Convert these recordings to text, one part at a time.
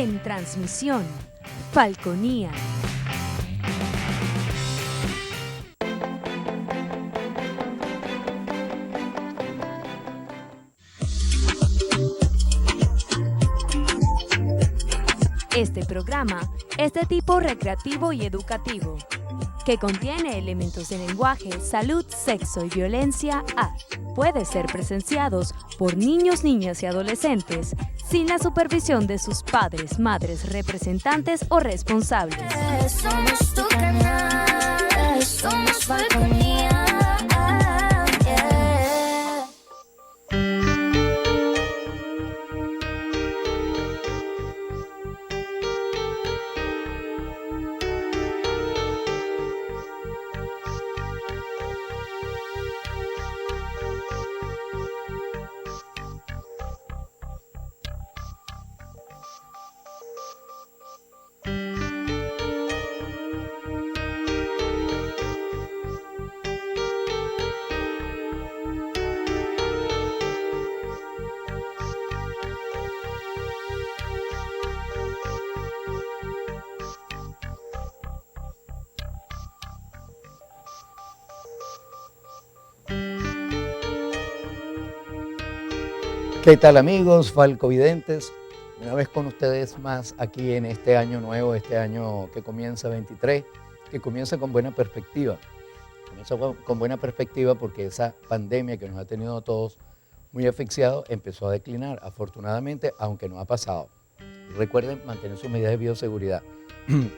En transmisión, Falconía. Este programa es de tipo recreativo y educativo, que contiene elementos de lenguaje, salud, sexo y violencia A. Puede ser presenciados por niños, niñas y adolescentes sin la supervisión de sus padres, madres, representantes o responsables. Somos tu canal, somos Falconía. ¿Qué tal, amigos falcovidentes? Una vez con ustedes más aquí en este año nuevo, este año que comienza 23, que comienza con buena perspectiva. Comienza con buena perspectiva porque esa pandemia que nos ha tenido a todos muy asfixiados empezó a declinar, afortunadamente, aunque no ha pasado. Recuerden mantener sus medidas de bioseguridad.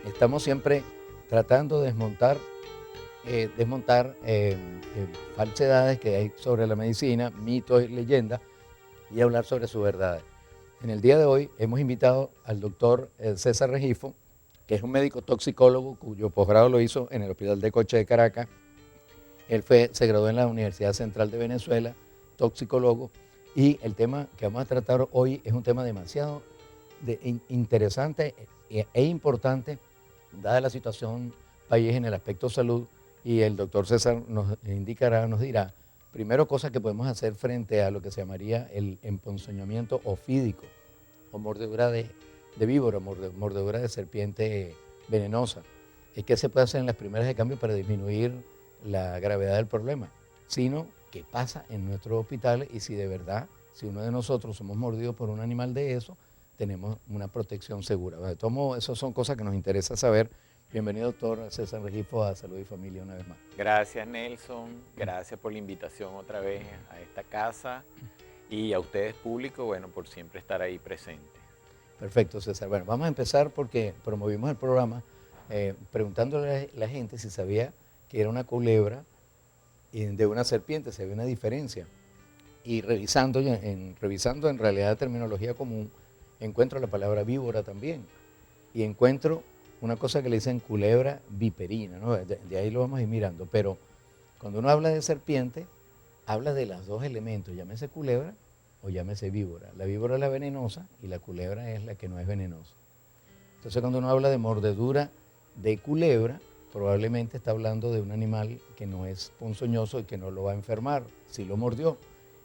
Estamos siempre tratando de desmontar falsedades que hay sobre la medicina, mitos y leyendas, y hablar sobre sus verdades. En el día de hoy hemos invitado al doctor César Regifo, que es un médico toxicólogo cuyo posgrado lo hizo en el Hospital de Coche de Caracas. Él se graduó en la Universidad Central de Venezuela, toxicólogo, y el tema que vamos a tratar hoy es un tema demasiado interesante e importante, dada la situación país en el aspecto salud, y el doctor César nos indicará, nos dirá, primero, cosas que podemos hacer frente a lo que se llamaría el emponzoñamiento ofídico o mordedura de víbora, mordedura de serpiente venenosa. ¿Qué se puede hacer en las primeras de cambio para disminuir la gravedad del problema? Sino qué pasa en nuestros hospitales y si de verdad, si uno de nosotros somos mordidos por un animal de eso, tenemos una protección segura. De todos modos, esas son cosas que nos interesa saber. Bienvenido, doctor César Regifo, a Salud y Familia una vez más. Gracias, Nelson. Gracias por la invitación otra vez a esta casa y a ustedes, público, bueno, por siempre estar ahí presente. Perfecto, César. Bueno, vamos a empezar porque promovimos el programa preguntándole a la gente si sabía que era una culebra de una serpiente, si había una diferencia. Y revisando en realidad la terminología común, encuentro la palabra víbora también. Y encuentro una cosa que le dicen culebra viperina, ¿no? De ahí lo vamos a ir mirando. Pero cuando uno habla de serpiente, habla de los dos elementos, llámese culebra o llámese víbora. La víbora es la venenosa y la culebra es la que no es venenosa. Entonces, cuando uno habla de mordedura de culebra, probablemente está hablando de un animal que no es ponzoñoso y que no lo va a enfermar, si lo mordió.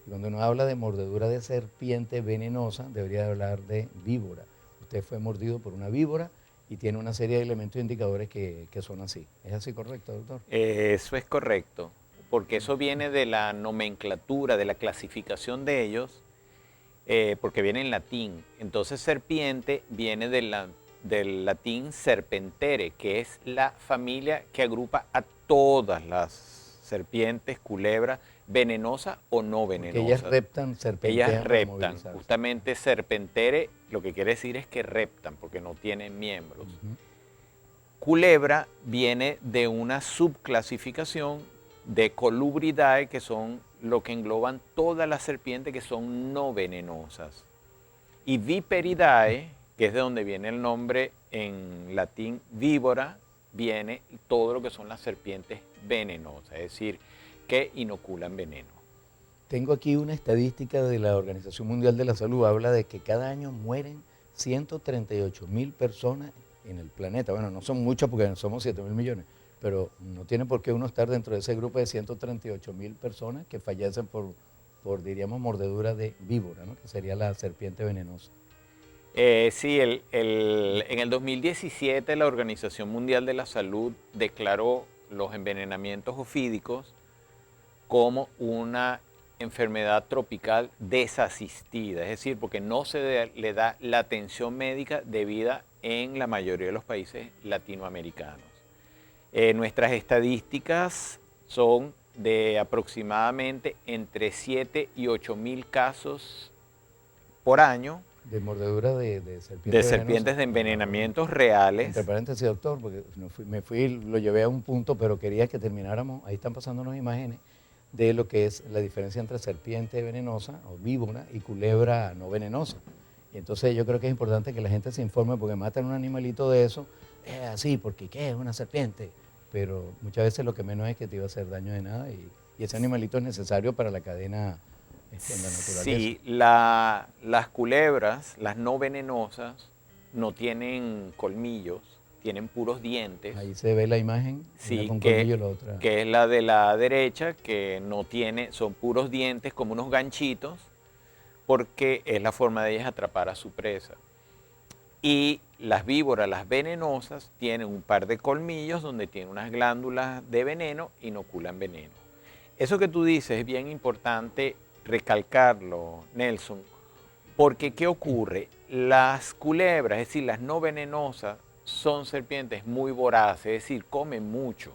Y cuando uno habla de mordedura de serpiente venenosa, debería hablar de víbora. Usted fue mordido por una víbora y tiene una serie de elementos indicadores que son así. ¿Es así correcto, doctor? Eso es correcto, porque eso viene de la nomenclatura, de la clasificación de ellos, porque viene en latín. Entonces, serpiente viene del latín serpentere, que es la familia que agrupa a todas las serpientes, culebras, venenosas o no venenosas. Porque ellas reptan, serpentean. Ellas reptan. Justamente serpentere lo que quiere decir es que reptan, porque no tienen miembros. Culebra viene de una subclasificación de Colubridae, que son lo que engloban todas las serpientes que son no venenosas. Y Viperidae, que es de donde viene el nombre en latín víbora, viene todo lo que son las serpientes venenosas, es decir, que inoculan veneno. Tengo aquí una estadística de la Organización Mundial de la Salud, habla de que cada año mueren 138.000 personas en el planeta. Bueno, no son muchas porque somos 7.000 millones, pero no tiene por qué uno estar dentro de ese grupo de 138.000 personas que fallecen por, diríamos, mordedura de víbora, ¿no? Que sería la serpiente venenosa. Sí, en el 2017 la Organización Mundial de la Salud declaró los envenenamientos ofídicos como una enfermedad tropical desasistida, es decir, porque no le da la atención médica debida en la mayoría de los países latinoamericanos. Nuestras estadísticas son de aproximadamente entre 7 y 8 mil casos por año De mordedura de de serpientes serpientes de venenosas. envenenamientos reales. Entre paréntesis, doctor, porque me fui, lo llevé a un punto, pero quería que termináramos. Ahí están pasando unas imágenes de lo que es la diferencia entre serpiente venenosa o víbora y culebra no venenosa. Y entonces yo creo que es importante que la gente se informe porque matan un animalito de eso, así, porque ¿qué es una serpiente? Pero muchas veces lo que menos es que te iba a hacer daño de nada y ese animalito es necesario para la cadena en la naturaleza. Sí, las culebras, las no venenosas, no tienen colmillos, tienen puros dientes. Ahí se ve la imagen, Sí, una con colmillo y la otra. que es la de la derecha, que no tiene, son puros dientes como unos ganchitos, porque es la forma de ellas atrapar a su presa. Y las víboras, las venenosas, tienen un par de colmillos donde tienen unas glándulas de veneno, inoculan veneno. Eso que tú dices es bien importante recalcarlo, Nelson, porque ¿qué ocurre? Las culebras, es decir, las no venenosas, son serpientes muy voraces, es decir, comen mucho.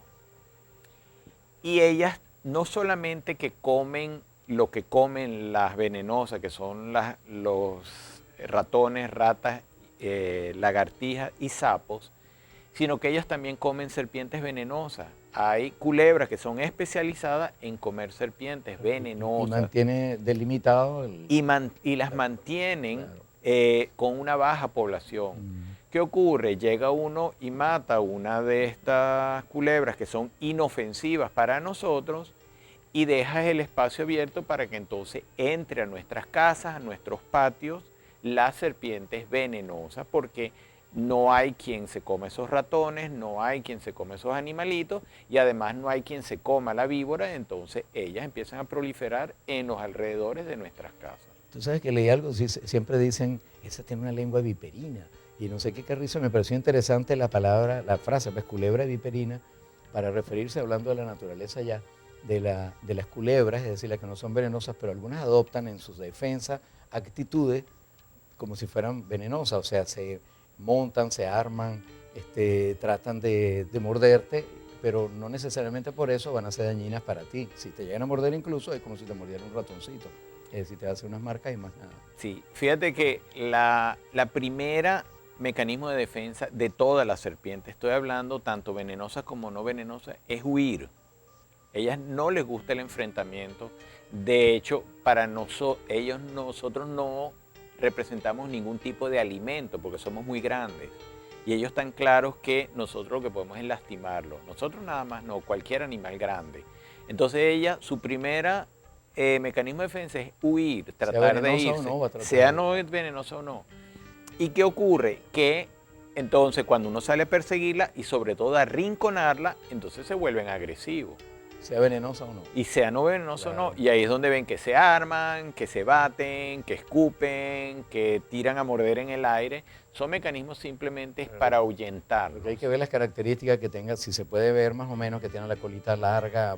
Y ellas no solamente que comen lo que comen las venenosas, que son los ratones, ratas, lagartijas y sapos, sino que ellas también comen serpientes venenosas. Hay culebras que son especializadas en comer serpientes venenosas. Y mantiene delimitado el... Y las mantienen Claro. con una baja población. ¿Qué ocurre? Llega uno y mata una de estas culebras que son inofensivas para nosotros y deja el espacio abierto para que entonces entre a nuestras casas, a nuestros patios, las serpientes venenosas, porque no hay quien se coma esos ratones, no hay quien se come esos animalitos y además no hay quien se coma la víbora, entonces ellas empiezan a proliferar en los alrededores de nuestras casas. Tú sabes que leí algo, siempre dicen, esa tiene una lengua viperina, y no sé qué carrizo, me pareció interesante la palabra, la frase, pues culebra viperina, para referirse, hablando de la naturaleza ya, de las culebras, es decir, las que no son venenosas, pero algunas adoptan en sus defensas actitudes como si fueran venenosas, o sea, se montan, se arman, tratan de morderte, pero no necesariamente por eso van a ser dañinas para ti. Si te llegan a morder incluso es como si te mordiera un ratoncito, es decir, te hace unas marcas y más nada. Sí, fíjate que la primera mecanismo de defensa de todas las serpientes, estoy hablando tanto venenosas como no venenosas, es huir. Ellas no les gusta el enfrentamiento. De hecho, para nosotros no representamos ningún tipo de alimento porque somos muy grandes. Y ellos están claros que nosotros lo que podemos es lastimarlo. Nosotros nada más no, cualquier animal grande. Entonces ella, su primera mecanismo de defensa es huir, tratar de irse. O no, sea no venenosa o no. ¿Y qué ocurre? Que entonces cuando uno sale a perseguirla y sobre todo a arrinconarla, entonces se vuelven agresivos. Sea venenosa o no. Y sea no venenosa Claro. o no. Y ahí es donde ven que se arman, que se baten, que escupen, que tiran a morder en el aire. Son mecanismos simplemente para ahuyentar. Porque hay que ver las características que tenga, si se puede ver más o menos que tiene la colita larga,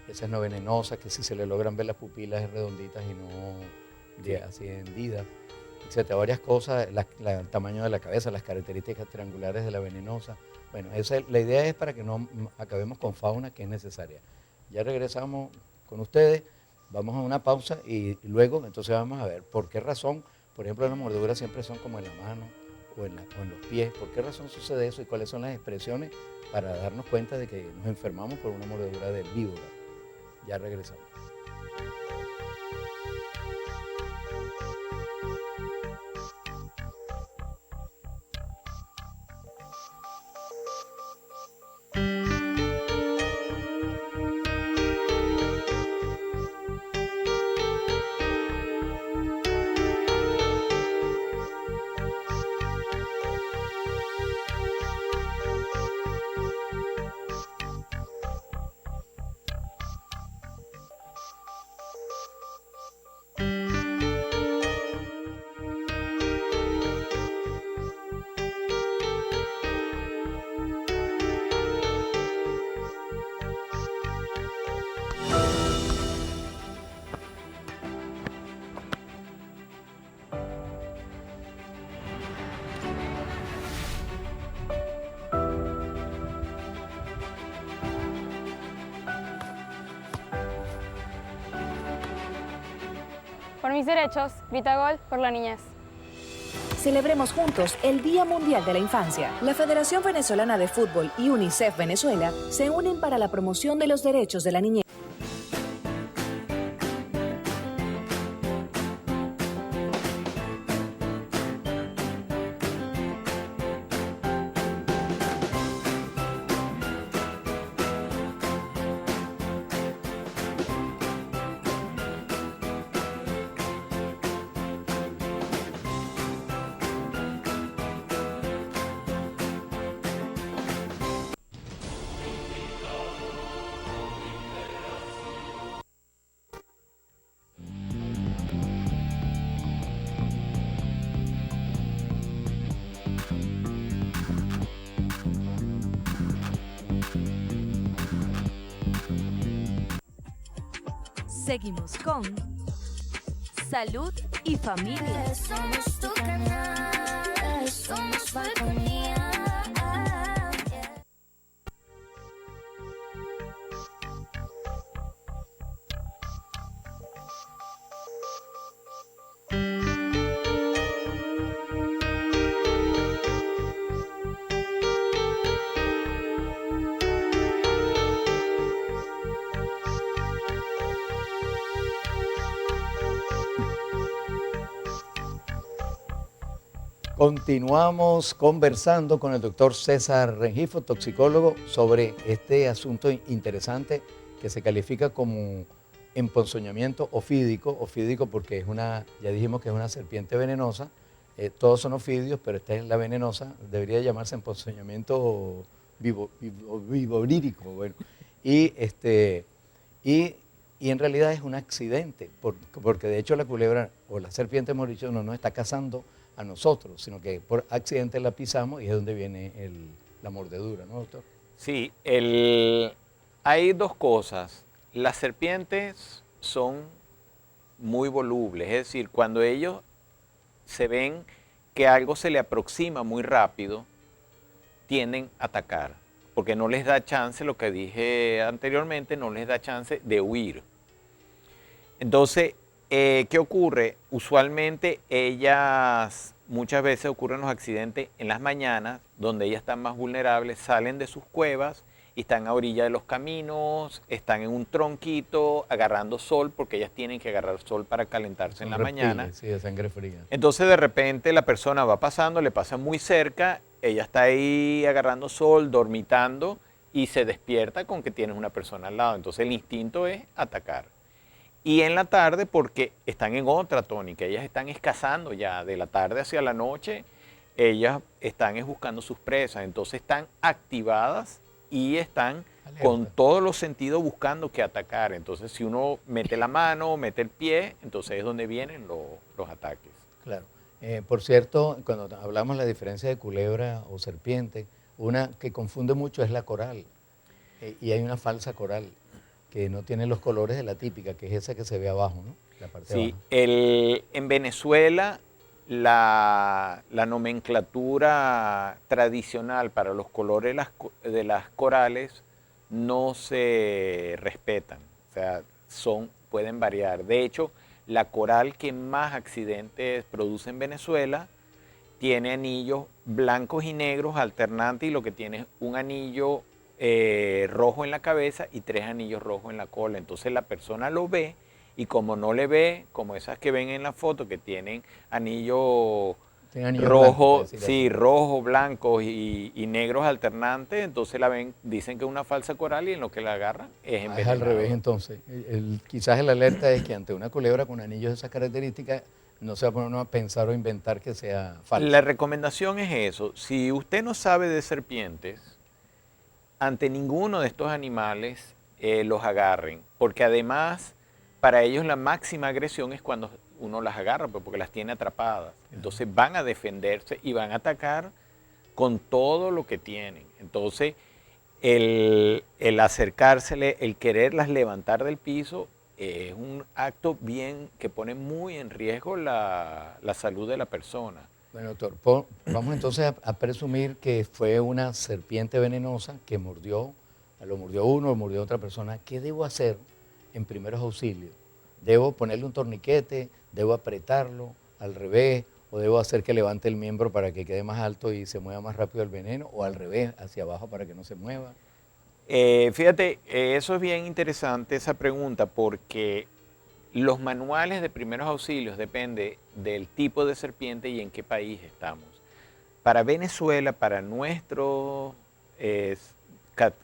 esa es no venenosa, que si se le logran ver las pupilas redonditas y no así hendidas. Etcétera, varias cosas, el tamaño de la cabeza, las características triangulares de la venenosa. Bueno, la idea es para que no acabemos con fauna que es necesaria. Ya regresamos con ustedes, vamos a una pausa y luego entonces vamos a ver por qué razón, por ejemplo, las mordeduras siempre son como en la mano o en los pies. ¿Por qué razón sucede eso y cuáles son las expresiones para darnos cuenta de que nos enfermamos por una mordedura de víbora? Ya regresamos. Por mis derechos, grita gol por la niñez. Celebremos juntos el Día Mundial de la Infancia. La Federación Venezolana de Fútbol y UNICEF Venezuela se unen para la promoción de los derechos de la niñez. Seguimos con Salud y Familia. Somos tu canal, somos Falconía. Continuamos conversando con el doctor César Rengifo, toxicólogo, sobre este asunto interesante que se califica como emponzoñamiento ofídico. Ofídico porque es una, ya dijimos que es una serpiente venenosa. Todos son ofidios, pero esta es la venenosa. Debería llamarse emponzoñamiento vivorídico. Bueno. Y en realidad es un accidente, porque de hecho la culebra o la serpiente moricho no nos está cazando a nosotros, sino que por accidente la pisamos y es donde viene la mordedura, ¿no, doctor? Sí, hay dos cosas. Las serpientes son muy volubles, es decir, cuando ellos se ven que algo se le aproxima muy rápido, tienden a atacar, porque no les da chance, lo que dije anteriormente, no les da chance de huir. Entonces, ¿qué ocurre? Usualmente muchas veces ocurren los accidentes en las mañanas, donde ellas están más vulnerables, salen de sus cuevas y están a orilla de los caminos, están en un tronquito agarrando sol, porque ellas tienen que agarrar sol para calentarse en la mañana. Sí, de sangre fría. Entonces de repente la persona va pasando, le pasa muy cerca, ella está ahí agarrando sol, dormitando y se despierta con que tienes una persona al lado. Entonces el instinto es atacar. Y en la tarde, porque están en otra tónica, ellas están cazando ya de la tarde hacia la noche, ellas están buscando sus presas, entonces están activadas y están alerta, con todos los sentidos buscando que atacar. Entonces si uno mete la mano, mete el pie, entonces es donde vienen los ataques. Claro. Por cierto, cuando hablamos de la diferencia de culebra o serpiente, una que confunde mucho es la coral. Y hay una falsa coral que no tiene los colores de la típica, que es esa que se ve abajo, ¿no? La parte Sí, baja. en Venezuela la nomenclatura tradicional para los colores de las corales no se respetan, o sea, pueden variar. De hecho, la coral que más accidentes produce en Venezuela tiene anillos blancos y negros alternantes, y lo que tiene es un anillo rojo en la cabeza y 3 anillos rojos en la cola. Entonces la persona lo ve, y como no le ve, como esas que ven en la foto que tienen anillo rojo, blanco, sí, rojo, blanco y negros alternantes, entonces la ven, dicen que es una falsa coral, y en lo que la agarran es Es envenenado. al revés entonces. Quizás el alerta es que ante una culebra con anillos de esas características no se va a poner uno a pensar o inventar que sea falso. La recomendación es eso. Si usted no sabe de serpientes, ante ninguno de estos animales los agarren, porque además para ellos la máxima agresión es cuando uno las agarra, pues, porque las tiene atrapadas. Entonces van a defenderse y van a atacar con todo lo que tienen. Entonces el acercársele, el quererlas levantar del piso, es un acto que pone muy en riesgo la salud de la persona. Bueno, doctor, vamos entonces a presumir que fue una serpiente venenosa que lo mordió uno, lo mordió otra persona. ¿Qué debo hacer en primeros auxilios? ¿Debo ponerle un torniquete? ¿Debo apretarlo al revés o debo hacer que levante el miembro para que quede más alto y se mueva más rápido el veneno o al revés, hacia abajo para que no se mueva? Fíjate, eso es bien interesante esa pregunta porque los manuales de primeros auxilios depende del tipo de serpiente y en qué país estamos. Para Venezuela, para nuestras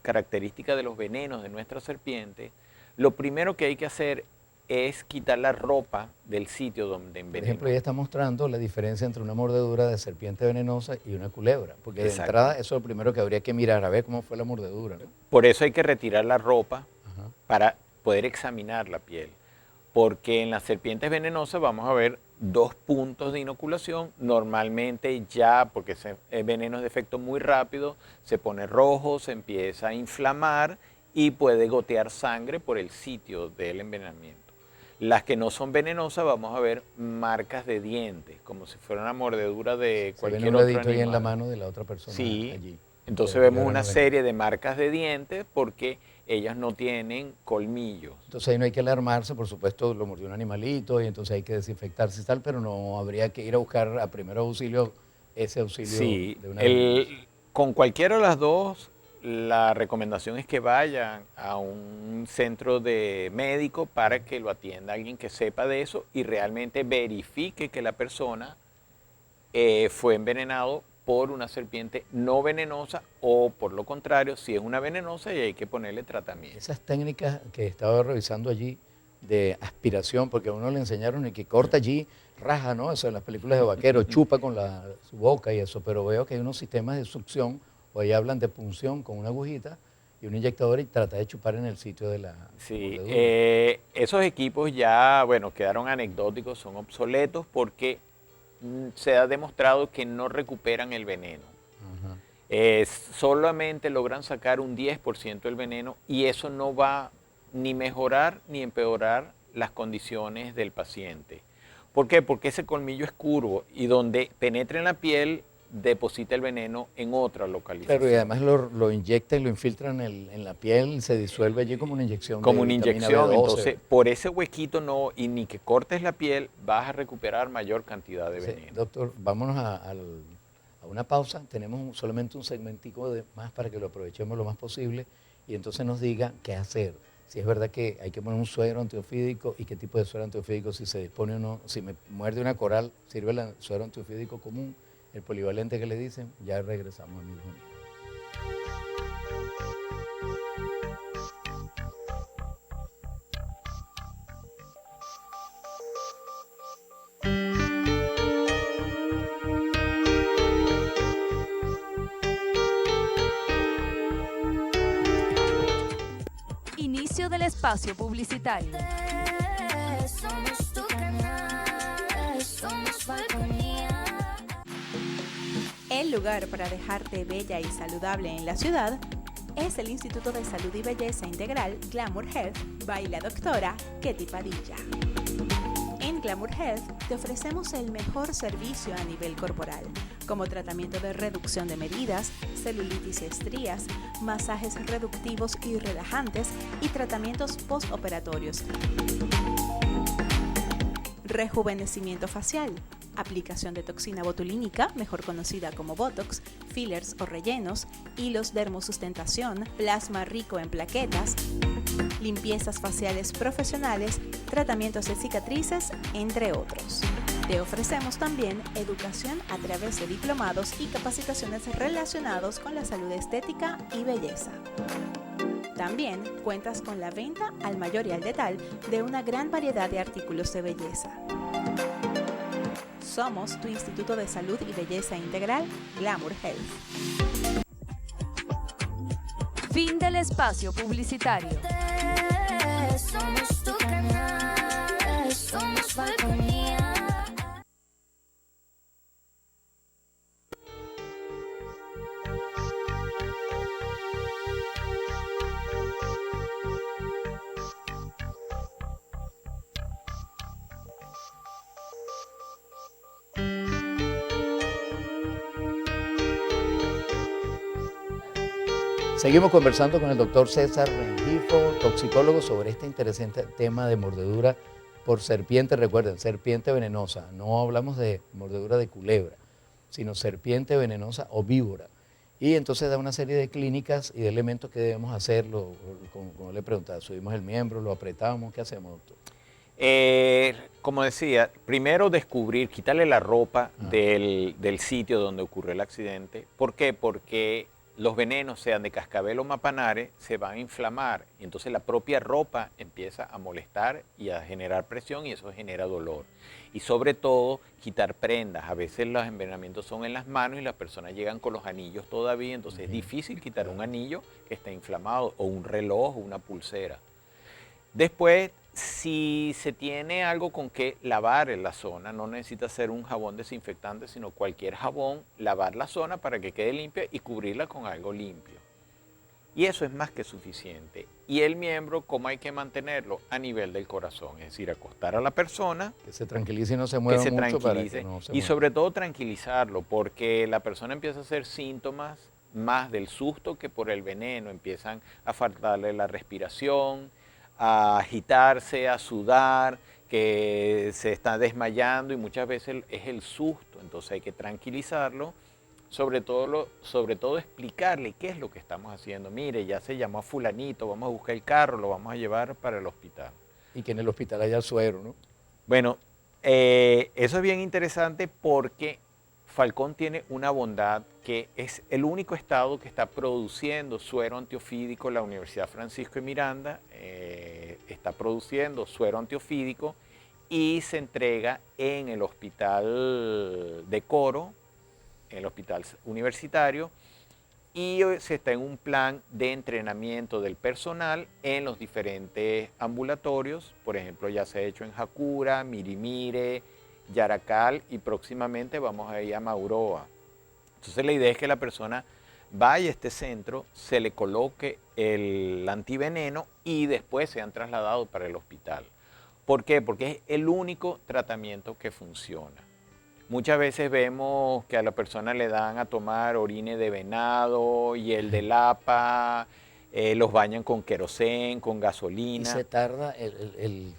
características de los venenos de nuestra serpiente, lo primero que hay que hacer es quitar la ropa del sitio donde Por envenenó. ejemplo, ella está mostrando la diferencia entre una mordedura de serpiente venenosa y una culebra, porque de Exacto. entrada eso es lo primero que habría que mirar, a ver cómo fue la mordedura, ¿no? Por eso hay que retirar la ropa Ajá. para poder examinar la piel. Porque en las serpientes venenosas vamos a ver 2 puntos de inoculación. Normalmente ya, porque el veneno es de efecto muy rápido, se pone rojo, se empieza a inflamar y puede gotear sangre por el sitio del envenenamiento. Las que no son venenosas vamos a ver marcas de dientes, como si fuera una mordedura de Se cualquier ve un otro dedito ahí en la animal. mano de la otra persona Sí, allí. entonces Pero vemos ahora una no ven. serie de marcas de dientes porque ellas no tienen colmillos. Entonces ahí no hay que alarmarse, por supuesto lo mordió un animalito y entonces hay que desinfectarse y tal, pero no habría que ir a buscar a primero auxilio ese auxilio Sí, de una venenosa. con cualquiera de las dos, la recomendación es que vayan a un centro de médico para que lo atienda alguien que sepa de eso y realmente verifique que la persona fue envenenado por una serpiente no venenosa o por lo contrario, si es una venenosa y hay que ponerle tratamiento. Esas técnicas que estaba revisando allí de aspiración, porque a uno le enseñaron y que corta allí, raja, ¿no? Eso en las películas de vaquero, chupa con su boca y eso, pero veo que hay unos sistemas de succión, o ahí hablan de punción con una agujita y un inyectador y trata de chupar en el sitio de la Sí, mordedura. esos equipos ya, bueno, quedaron anecdóticos, son obsoletos porque se ha demostrado que no recuperan el veneno. Ajá. Solamente logran sacar un 10% del veneno y eso no va ni mejorar ni empeorar las condiciones del paciente. ¿Por qué? Porque ese colmillo es curvo y donde penetra en la piel deposita el veneno en otra localización. Claro, y además lo inyecta y lo infiltra en la piel, se disuelve allí como una inyección Como de una vitamina inyección, B12. entonces por ese huequito no, y ni que cortes la piel, vas a recuperar mayor cantidad de Sí, veneno. doctor, vámonos a una pausa. Tenemos solamente un segmentico más para que lo aprovechemos lo más posible y entonces nos diga qué hacer. Si es verdad que hay que poner un suero antiofídico y qué tipo de suero antiofídico, si se dispone o no. Si me muerde una coral, ¿sirve el suero antiofídico común, el polivalente que le dicen? Ya regresamos, amigos míos. Inicio del espacio publicitario. Somos tu canal, somos Falconía. El lugar para dejarte bella y saludable en la ciudad es el Instituto de Salud y Belleza Integral Glamour Health by la doctora Ketty Padilla. En Glamour Health te ofrecemos el mejor servicio a nivel corporal, como tratamiento de reducción de medidas, celulitis y estrías, masajes reductivos y relajantes y tratamientos postoperatorios. Rejuvenecimiento facial, aplicación de toxina botulínica, mejor conocida como Botox, fillers o rellenos, hilos dermosustentación, plasma rico en plaquetas, limpiezas faciales profesionales, tratamientos de cicatrices, entre otros. Te ofrecemos también educación a través de diplomados y capacitaciones relacionados con la salud estética y belleza. También cuentas con la venta al mayor y al detal de una gran variedad de artículos de belleza. Somos tu Instituto de Salud y Belleza Integral, Glamour Health. Fin del espacio publicitario. Somos tu canal, somos Falconía. Seguimos conversando con el doctor César Rengifo, toxicólogo, sobre este interesante tema de mordedura por serpiente, recuerden, serpiente venenosa. No hablamos de mordedura de culebra, sino serpiente venenosa o víbora. Y entonces da una serie de clínicas y de elementos que debemos hacerlo. Como le preguntaba, subimos el miembro, lo apretamos, ¿qué hacemos, doctor? Como decía, primero descubrir, quitarle la ropa del sitio donde ocurrió el accidente. ¿Por qué? Porque los venenos, sean de cascabel o mapanare, se van a inflamar. Y entonces la propia ropa empieza a molestar y a generar presión y eso genera dolor. Y sobre todo, quitar prendas. A veces los envenenamientos son en las manos y las personas llegan con los anillos todavía. Entonces es difícil quitar un anillo que está inflamado o un reloj o una pulsera. Después, si se tiene algo con que lavar en la zona, no necesita ser un jabón desinfectante, sino cualquier jabón, lavar la zona para que quede limpia y cubrirla con algo limpio. Y eso es más que suficiente. Y el miembro, ¿cómo hay que mantenerlo? A nivel del corazón, es decir, acostar a la persona. Que se tranquilice y no se mueva mucho para que no se y mueva. sobre todo tranquilizarlo, porque la persona empieza a hacer síntomas más del susto que por el veneno. Empiezan a faltarle la respiración, a agitarse, a sudar, que se está desmayando y muchas veces es el susto. Entonces hay que tranquilizarlo, sobre todo explicarle qué es lo que estamos haciendo. Mire, ya se llamó a fulanito, vamos a buscar el carro, lo vamos a llevar para el hospital. Y que en el hospital haya suero, ¿no? Bueno, eso es bien interesante porque Falcón tiene una bondad que es el único estado que está produciendo suero antiofídico. La Universidad Francisco de Miranda está produciendo suero antiofídico y se entrega en el hospital de Coro, en el hospital universitario, y se está en un plan de entrenamiento del personal en los diferentes ambulatorios. Por ejemplo, ya se ha hecho en Jacura, Mirimire, Yaracal y próximamente vamos a ir a Mauroa. Entonces la idea es que la persona vaya a este centro, se le coloque el antiveneno y después sean trasladados para el hospital. ¿Por qué? Porque es el único tratamiento que funciona. Muchas veces vemos que a la persona le dan a tomar orine de venado y el de lapa, los bañan con querosén, con Y gasolina. se tarda,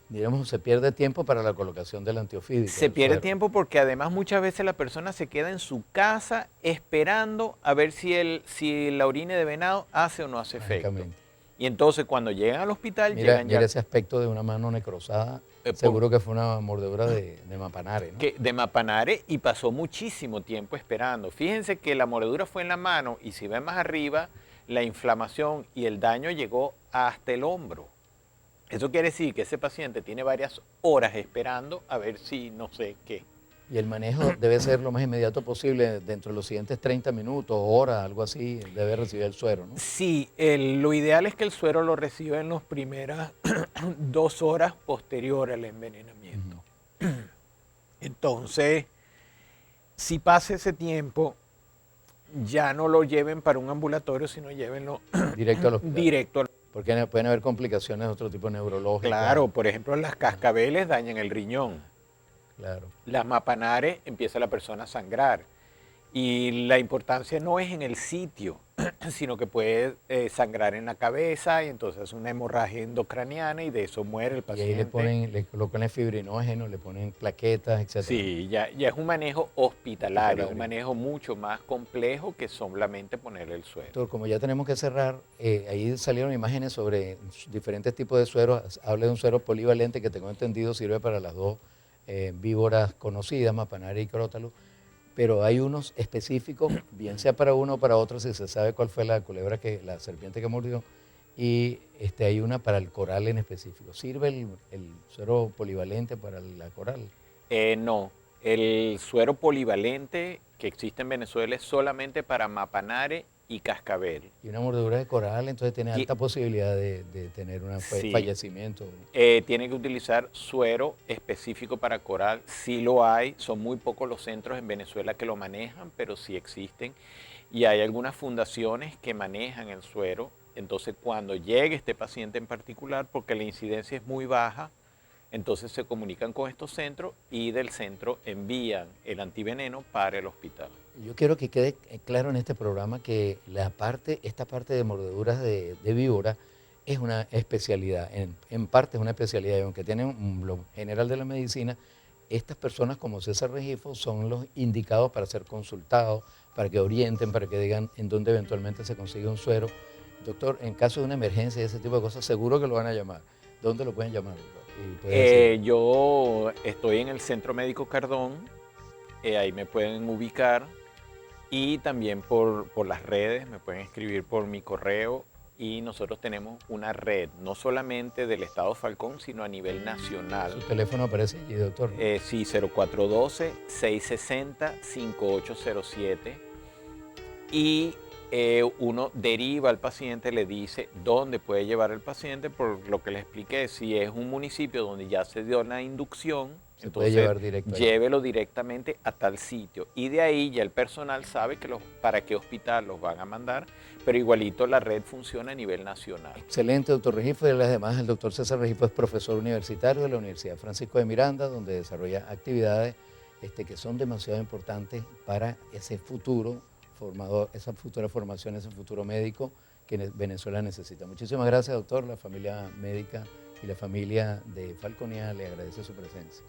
digamos, se pierde tiempo para la colocación del antiofídico. Se del pierde suero. tiempo porque además muchas veces la persona se queda en su casa esperando a ver si la orina de venado hace o no hace efecto. Mágicamente. Y entonces cuando llegan al hospital, Mira, llegan ya mira ese aspecto de una mano necrosada. por- Seguro que fue una mordedura de mapanare, ¿no? de mapanare y pasó muchísimo tiempo esperando. Fíjense que la mordedura fue en la mano y si ven más arriba, la inflamación y el daño llegó hasta el hombro. Eso quiere decir que ese paciente tiene varias horas esperando a ver si no sé qué. Y el manejo debe ser lo más inmediato posible, dentro de los siguientes 30 minutos, horas, algo así, debe recibir el suero, ¿no? Sí, lo ideal es que el suero lo reciba en las primeras 2 horas posterior al envenenamiento. Entonces, si pasa ese tiempo, ya no lo lleven para un ambulatorio, sino llévenlo Directo al hospital. directo. Porque pueden haber complicaciones de otro tipo neurológicas. Claro, por ejemplo, las cascabeles dañan el riñón. Claro. Las mapanares empieza la persona a sangrar. Y la importancia no es en el sitio, sino que puede sangrar en la cabeza y entonces es una hemorragia endocraniana y de eso muere el Y paciente. ahí le colocan el fibrinógeno, le ponen plaquetas, etc. Sí, ya es un manejo hospitalario, un Hospitalario. manejo mucho más complejo que solamente ponerle el suero. Doctor, como ya tenemos que cerrar, ahí salieron imágenes sobre diferentes tipos de sueros. Habla de un suero polivalente que tengo entendido sirve para las dos víboras conocidas, mapanare y crótalo. Pero hay unos específicos, bien sea para uno o para otro, si se sabe cuál fue la serpiente que mordió, y hay una para el coral en específico. ¿Sirve el suero polivalente para la coral? No, el suero polivalente que existe en Venezuela es solamente para mapanare y cascabel. Y una mordedura de coral, entonces tiene alta posibilidad de tener un Sí. fallecimiento. Tiene que utilizar suero específico para coral. Sí lo hay, son muy pocos los centros en Venezuela que lo manejan, pero sí existen. Y hay algunas fundaciones que manejan el suero. Entonces, cuando llegue este paciente en particular, porque la incidencia es muy baja, entonces se comunican con estos centros y del centro envían el antiveneno para el hospital. Yo quiero que quede claro en este programa que esta parte de mordeduras de víbora es una especialidad, en parte es una especialidad, y aunque tienen lo general de la medicina, estas personas como César Regifo son los indicados para ser consultados, para que orienten, para que digan en dónde eventualmente se consigue un suero. Doctor, en caso de una emergencia y ese tipo de cosas, seguro que lo van a llamar. ¿Dónde lo pueden llamar, doctor? Y puede decir, Yo estoy en el Centro Médico Cardón, ahí me pueden ubicar y también por las redes, me pueden escribir por mi correo y nosotros tenemos una red, no solamente del Estado Falcón, sino a nivel nacional. su teléfono aparece allí, doctor. Sí, 0412-660-5807 y uno deriva al paciente, le dice dónde puede llevar el paciente, por lo que les expliqué, si es un municipio donde ya se dio la inducción, Se puede llevar directo ahí. llévelo directamente a tal sitio y de ahí ya el personal sabe que para qué hospital los van a mandar, pero igualito la red funciona a nivel nacional. Excelente, doctor Regifo. Y además, el doctor César Regifo es profesor universitario de la Universidad Francisco de Miranda, donde desarrolla actividades que son demasiado importantes para ese futuro formador, esa futura formación, ese futuro médico que Venezuela necesita. Muchísimas gracias, doctor. La familia médica y la familia de Falconía le agradece su presencia.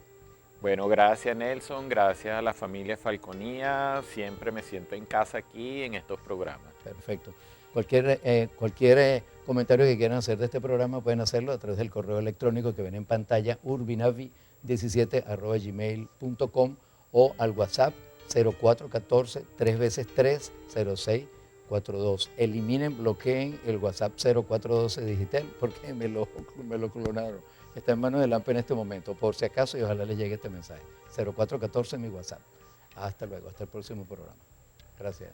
Bueno, gracias Nelson, gracias a la familia Falconía, siempre me siento en casa aquí en estos programas. Perfecto. Cualquier comentario que quieran hacer de este programa pueden hacerlo a través del correo electrónico que ven en pantalla, urbinavi17@gmail.com, o al WhatsApp 0414-3x3-0642. Eliminen, bloqueen el WhatsApp 0412 Digital porque me lo clonaron. Está en manos de Lampe en este momento, por si acaso, y ojalá les llegue este mensaje. 0414 mi WhatsApp. Hasta luego, hasta el próximo programa. Gracias.